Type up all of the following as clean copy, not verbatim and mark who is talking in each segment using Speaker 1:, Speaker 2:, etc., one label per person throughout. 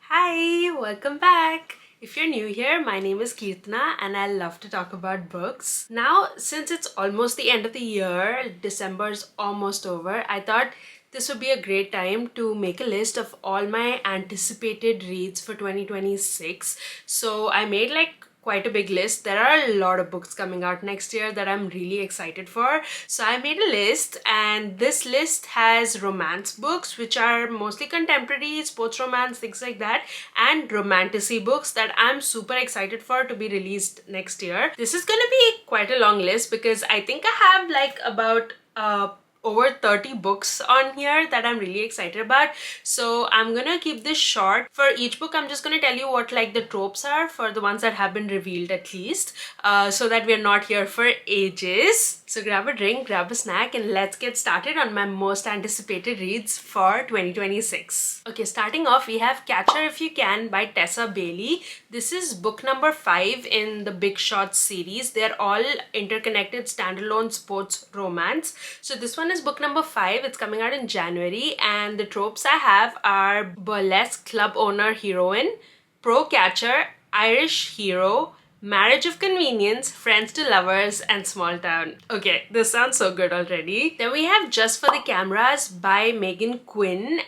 Speaker 1: Hi, welcome back. If you're new here, my name is Kirtana and I love to talk about books. Now, since it's almost the end of the year, December's almost over, I thought this would be a great time to make a list of all my anticipated reads for 2026. So I made quite a big list. There are a lot of books coming out next year that I'm really excited for. So I made a list, and this list has romance books, which are mostly contemporary, sports romance, things like that, and romantasy books that I'm super excited for to be released next year. This is gonna be quite a long list because I think I have about over 30 books on here that I'm really excited about. So I'm gonna keep this short. For each book, I'm just gonna tell you what the tropes are for the ones that have been revealed at least, so that we're not here for ages. So grab a drink, grab a snack, and let's get started on my most anticipated reads for 2026. Okay, starting off, we have Catch Her If You Can by Tessa Bailey. This is book number 5 in the Big Shots series. They're all interconnected standalone sports romance. So this one is book number 5. It's coming out in January, and the tropes I have are burlesque club owner heroine, pro catcher, Irish hero, marriage of convenience, friends to lovers, and small town. Okay, this sounds so good already. Then we have Just for the Cameras by Megan Quinn.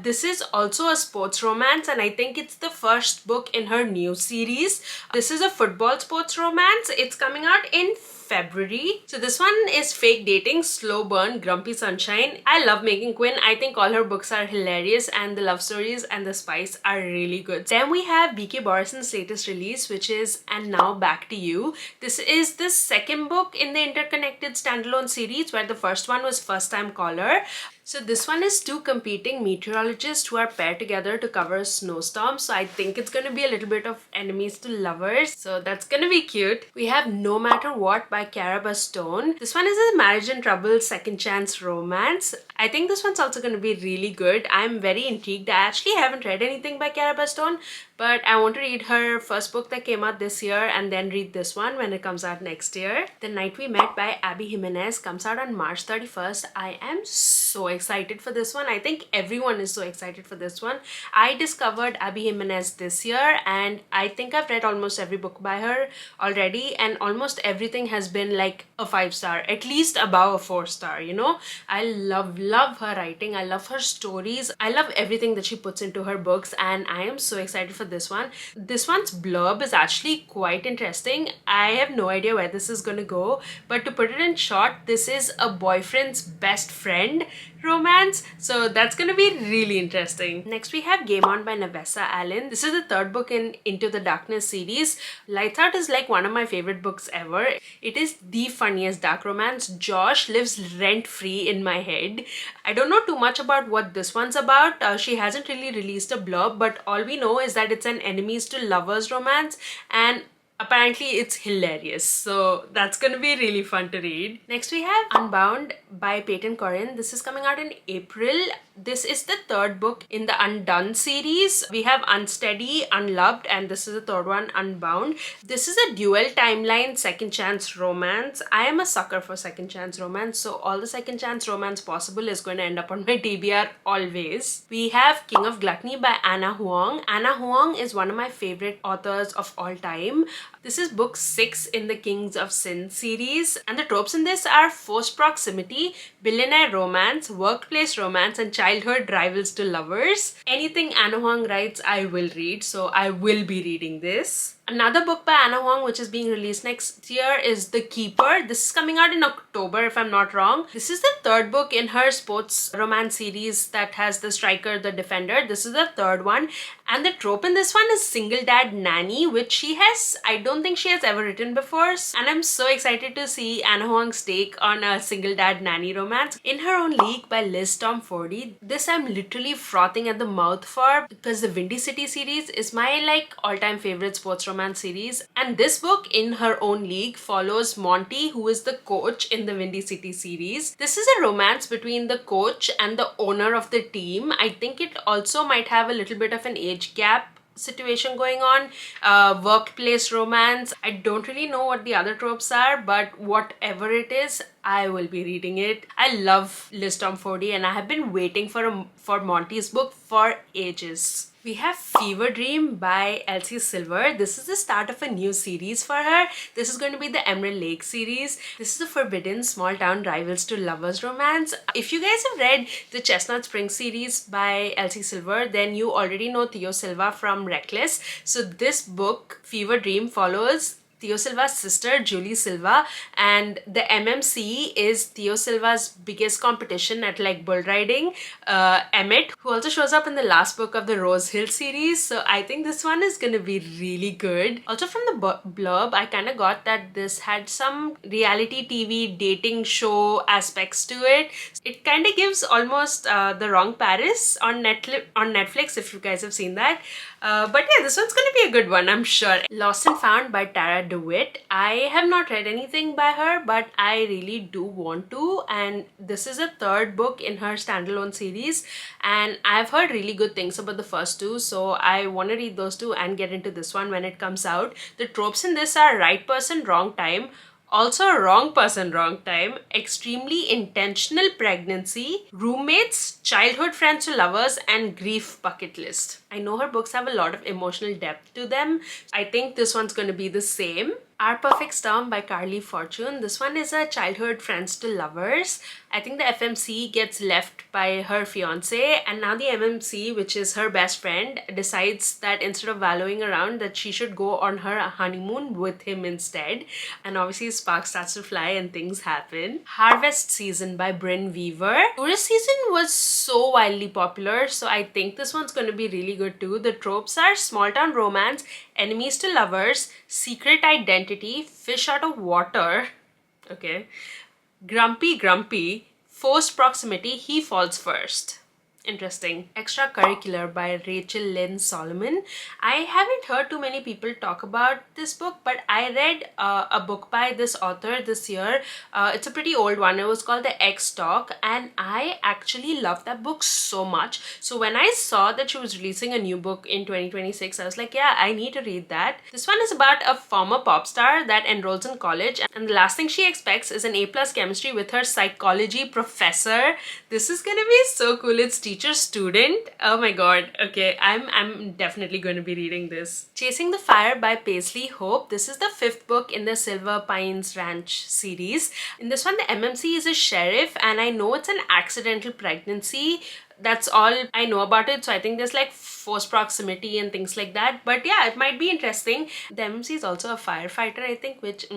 Speaker 1: This is also a sports romance, and I think it's the first book in her new series. This is a football sports romance. It's coming out in February. So this one is Fake Dating, Slow Burn, Grumpy Sunshine. I love Megan Quinn. I think all her books are hilarious, and the love stories and the spice are really good. Then we have BK Borison's latest release, which is And Now Back to You. This is the second book in the interconnected standalone series, where the first one was First Time Caller. So this one is two competing meteorologists who are paired together to cover a snowstorm. So I think it's going to be a little bit of enemies to lovers. So that's going to be cute. We have No Matter What by Cara Stone. This one is a marriage and trouble second chance romance. I think this one's also going to be really good. I'm very intrigued. I actually haven't read anything by Cara Stone, but I want to read her first book that came out this year and then read this one when it comes out next year. The Night We Met by Abby Jimenez comes out on March 31st. I am so excited for this one. I think everyone is so excited for this one. I discovered Abby Jimenez this year, and I think I've read almost every book by her already, and almost everything has been like a 5-star, at least above a 4-star, you know. I love her writing. I love her stories. I love everything that she puts into her books, and I am so excited for this one. This one's blurb is actually quite interesting. I have no idea where this is gonna go, but to put it in short, this is a boyfriend's best friend romance, so that's gonna be really interesting. Next we have Game On by Navessa Allen. This is the third book in Into the Darkness series. Lights Out is like one of my favorite books ever. It is the funniest dark romance. Josh lives rent-free in my head. I don't know too much about what this one's about. She hasn't really released a blurb, but all we know is that it's an enemies to lovers romance, and apparently it's hilarious, so that's gonna be really fun to read. Next we have Unbound by Peyton Corin. This is coming out in April. This is the third book in the Undone series. We have Unsteady, Unloved, and this is the third one, Unbound. This is a dual timeline second chance romance. I am a sucker for second chance romance, so all the second chance romance possible is going to end up on my TBR always. We have King of Gluttony by Anna Huang. Anna Huang is one of my favorite authors of all time. This is book 6 in the Kings of Sin series, and the tropes in this are forced proximity, billionaire romance, workplace romance, and childhood rivals to lovers. Anything Anna Huang writes, I will read, so I will be reading this. Another book by Anna Huang which is being released next year is The Keeper. This is coming out in October if I'm not wrong. This is the third book in her sports romance series that has the striker, the defender. This is the third one, and the trope in this one is single dad nanny, which I don't think she has ever written before, and I'm so excited to see Anna Huang's take on a single dad nanny romance. In Her Own League by Liz Tomfordy. This I'm literally frothing at the mouth for because the Windy City series is my all-time favorite sports romance series, and this book, In Her Own League, follows Monty, who is the coach in the Windy City series. This is a romance between the coach and the owner of the team. I think it also might have a little bit of an age gap situation going on. Workplace romance. I don't really know what the other tropes are, but whatever it is, I will be reading it. I love Liz Tomforde and I have been waiting for Monty's book for ages. We have Fever Dream by Elsie Silver. This is the start of a new series for her. This is going to be the Emerald Lake series. This is a forbidden small town rivals to lovers romance. If you guys have read the Chestnut Spring series by Elsie Silver, then you already know Theo Silva from Reckless. So this book, Fever Dream, follows Theo Silva's sister, Julie Silva, and the MMC is Theo Silva's biggest competition at like bull riding, Emmett, who also shows up in the last book of the Rose Hill series. So I think this one is gonna be really good. Also from the blurb, I kind of got that this had some reality TV dating show aspects to it. It kind of gives almost The Wrong Paris on Netflix, if you guys have seen that. But yeah, this one's gonna be a good one, I'm sure. Lost and Found by Tara DeWitt. I have not read anything by her, but I really do want to, and this is a third book in her standalone series, and I've heard really good things about the first two, so I want to read those two and get into this one when it comes out. The tropes in this are right person, wrong time, also wrong person, wrong time, extremely intentional pregnancy, roommates, childhood friends to lovers, and grief bucket list. I know her books have a lot of emotional depth to them. I think this one's going to be the same. Our Perfect Storm by Carly Fortune. This one is a childhood friends to lovers. I think the FMC gets left by her fiance, and now the MMC, which is her best friend, decides that instead of wallowing around, that she should go on her honeymoon with him instead. And obviously sparks starts to fly and things happen. Harvest Season by Bryn Weaver. Tourist Season was so wildly popular, so I think this one's going to be really good too. The tropes are small town romance, enemies to lovers, secret identity, fish out of water, okay, grumpy, forced proximity, he falls first. Interesting. Extracurricular by Rachel Lynn Solomon. I haven't heard too many people talk about this book, but I read a book by this author this year. It's a pretty old one. It was called The X Talk, and I actually love that book so much. So when I saw that she was releasing a new book in 2026, I was like, yeah, I need to read that. This one is about a former pop star that enrolls in college, and the last thing she expects is an A+ chemistry with her psychology professor. This is gonna be so cool. It's teacher student. Oh my god. Okay, I'm definitely going to be reading this. Chasing the Fire by Paisley Hope. This is the 5th book in the Silver Pines Ranch series. In this one, the MMC is a sheriff, and I know it's an accidental pregnancy. That's all I know about it. So I think there's like forced proximity and things like that. But yeah, it might be interesting. The MMC is also a firefighter, I think, which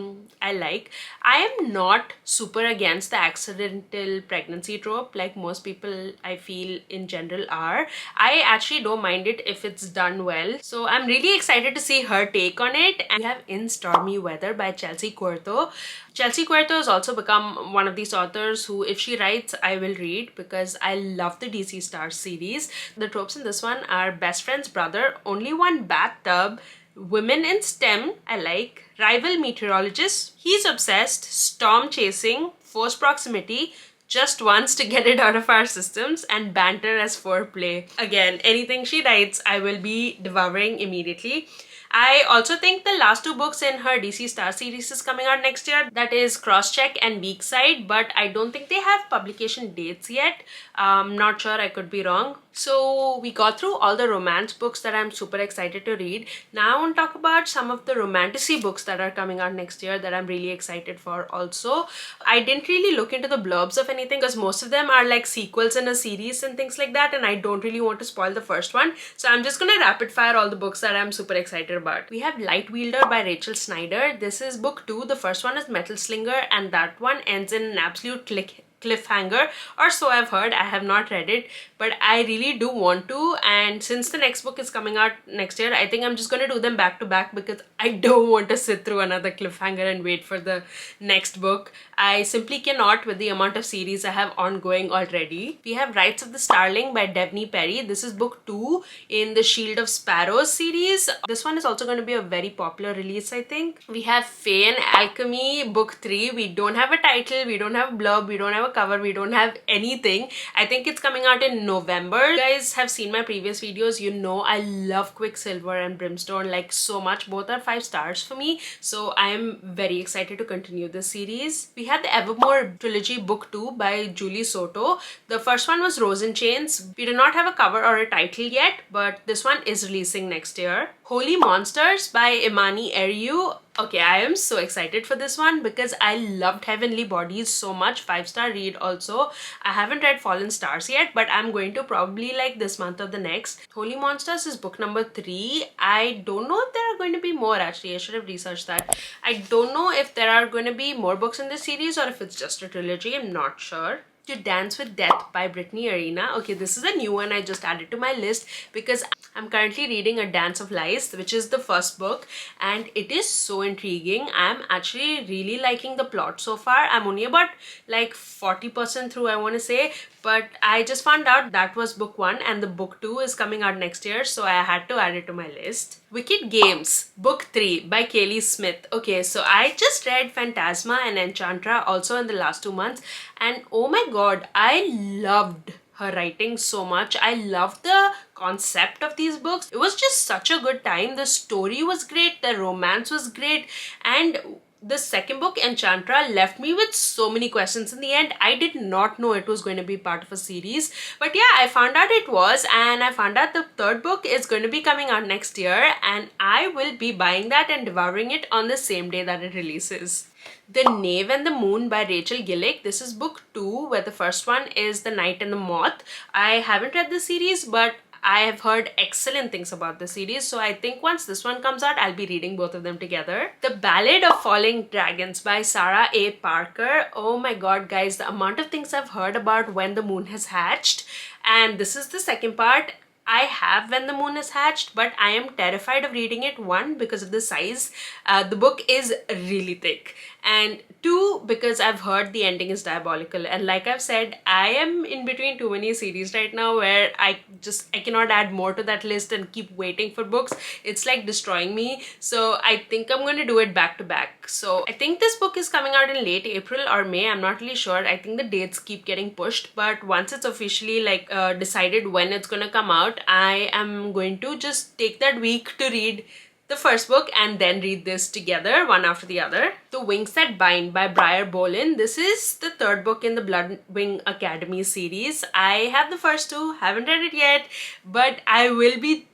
Speaker 1: I like. I am not super against the accidental pregnancy trope like most people I feel in general are. I actually don't mind it if it's done well. So I'm really excited to see her take on it. And we have In Stormy Weather by Chelsea Cuerto. Chelsea Cuerto has also become one of these authors who, if she writes, I will read because I love the DC Stars series. The tropes in this one are best friend's brother, only one bathtub, women in STEM, I like, rival meteorologist, he's obsessed, storm chasing, forced proximity, just wants to get it out of our systems, and banter as foreplay. Again, anything she writes, I will be devouring immediately. I also think the last 2 books in her DC Star series is coming out next year. That is Crosscheck and Weak Side, but I don't think they have publication dates yet. Not sure, I could be wrong. So we got through all the romance books that I'm super excited to read. Now I want to talk about some of the romantasy books that are coming out next year that I'm really excited for also. I didn't really look into the blurbs of anything because most of them are like sequels in a series and things like that, and I don't really want to spoil the first one. So I'm just gonna rapid fire all the books that I'm super excited about. We have Light Wielder by Rachel Snyder. This is book 2. The first one is Metal Slinger, and that one ends in an absolute cliffhanger, or so I've heard. I have not read it, but I really do want to, and since the next book is coming out next year, I think I'm just gonna do them back to back because I don't want to sit through another cliffhanger and wait for the next book. I simply cannot with the amount of series I have ongoing already. We have Rights of the Starling by Devney Perry. This is book 2 in the Shield of Sparrows series. This one is also going to be a very popular release, I think. We have Fae and Alchemy book 3. We don't have a title, we don't have a blurb, we don't have a cover, we don't have anything. I think it's coming out in November. You guys have seen my previous videos, you know I love Quicksilver and Brimstone like so much. Both are 5 stars for me, so I am very excited to continue this series. We had the Evermore trilogy book 2 by Julie Soto. The first one was Rose in Chains. We do not have a cover or a title yet, but this one is releasing next year. Holy Monsters by Imani Eriu. Okay, I am so excited for this one because I loved Heavenly Bodies so much. 5-star read also. I haven't read Fallen Stars yet, but I'm going to probably like this month or the next. Holy Monsters is book number 3. I don't know if there are going to be more actually. I should have researched that. I don't know if there are going to be more books in this series or if it's just a trilogy. I'm not sure. To Dance with Death by Brittany Arena. Okay, this is a new one I just added to my list because I'm currently reading A Dance of Lies, which is the first book, and it is so intriguing. I'm actually really liking the plot so far. I'm only about like 40% through, I want to say, but I just found out that was book 1 and the book 2 is coming out next year, so I had to add it to my list. Wicked Games, book 3 by Kaylee Smith. Okay, so I just read Phantasma and Enchantra also in the last 2 months, and oh my god, I loved her writing so much. I loved the concept of these books. It was just such a good time. The story was great, the romance was great, and the second book, Enchantra, left me with so many questions in the end. I did not know it was going to be part of a series, but yeah, I found out it was, and I found out the third book is going to be coming out next year, and I will be buying that and devouring it on the same day that it releases. The Knave and the Moon by Rachel Gillick. This is book 2, where the first one is The Knight and the Moth. I haven't read the series, but I have heard excellent things about the series, so I think once this one comes out, I'll be reading both of them together. The Ballad of Falling Dragons by Sarah A. Parker. Oh my god, guys, the amount of things I've heard about When the Moon Has Hatched, and this is the second part. I have When the Moon Is Hatched, but I am terrified of reading it. 1, because of the size. The book is really thick. And 2, because I've heard the ending is diabolical. And like I've said, I am in between too many series right now where I cannot add more to that list and keep waiting for books. It's like destroying me. So I think I'm going to do it back to back. So I think this book is coming out in late April or May. I'm not really sure. I think the dates keep getting pushed. But once it's officially like decided when it's going to come out, I am going to just take that week to read the first book and then read this together, one after the other. The Wings That Bind by Briar Bolin. This is the third book in the Bloodwing Academy series. I have the first 2, haven't read it yet, but I will be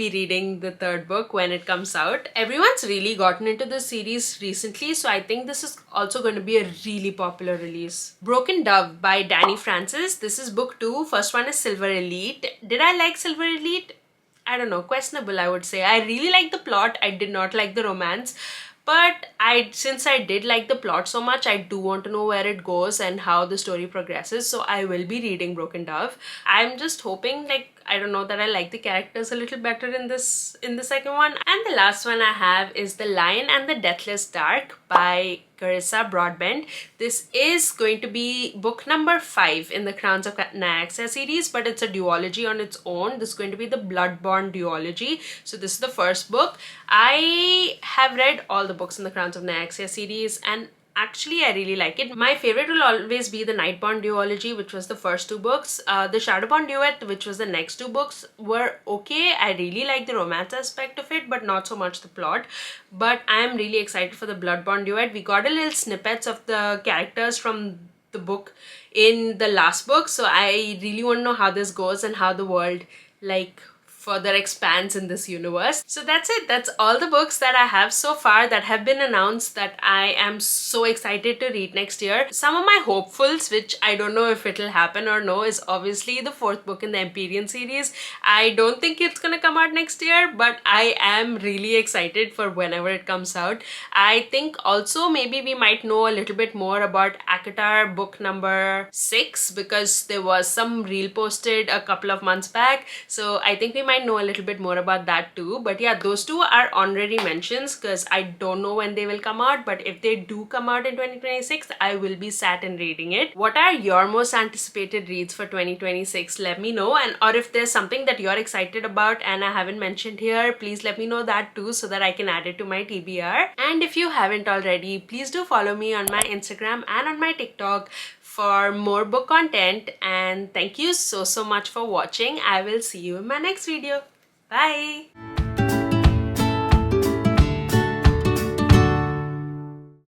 Speaker 1: reading the third book when it comes out. Everyone's really gotten into this series recently, so I think this is also going to be a really popular release. Broken Dove by Danny Francis. This is book 2. First one is Silver Elite. Did I like Silver Elite? I don't know, questionable I would say. I really like the plot, I did not like the romance, but since I did like the plot so much, I do want to know where it goes and how the story progresses, so I will be reading Broken Dove. I'm just hoping, like, I don't know, that I like the characters a little better in the second one. And the last one I have is The Lion and the Deathless Dark by Carissa Broadbent. This is going to be book number 5 in the Crowns of Nyaxia series, but it's a duology on its own. This is going to be the Bloodborne duology. So this is the first book. I have read all the books in the Crowns of Nyaxia series, and actually, I really like it. My favorite will always be the Nightborn duology, which was the first 2 books. The Shadowborn duet, which was the next 2 books, were okay. I really like the romance aspect of it, but not so much the plot. But I am really excited for the Bloodborne duet. We got a little snippets of the characters from the book in the last book, so I really want to know how this goes and how the world, like, further expands in this universe. So that's it. That's all the books that I have so far that have been announced that I am so excited to read next year. Some of my hopefuls, which I don't know if it'll happen or no, is obviously the 4th book in the Empyrean series. I don't think it's gonna come out next year, but I am really excited for whenever it comes out. I think also maybe we might know a little bit more about ACOTAR book number 6, because there was some reel posted a couple of months back. So I think we might might know a little bit more about that too. But yeah, those two are honorary mentions because I don't know when they will come out, but if they do come out in 2026, I will be sat and reading it. What are your most anticipated reads for 2026? Let me know. And or if there's something that you're excited about and I haven't mentioned here, please let me know that too so that I can add it to my TBR. And if you haven't already, please do follow me on my Instagram and on my TikTok for more book content. And thank you so much for watching. I will see you in my next video. Bye!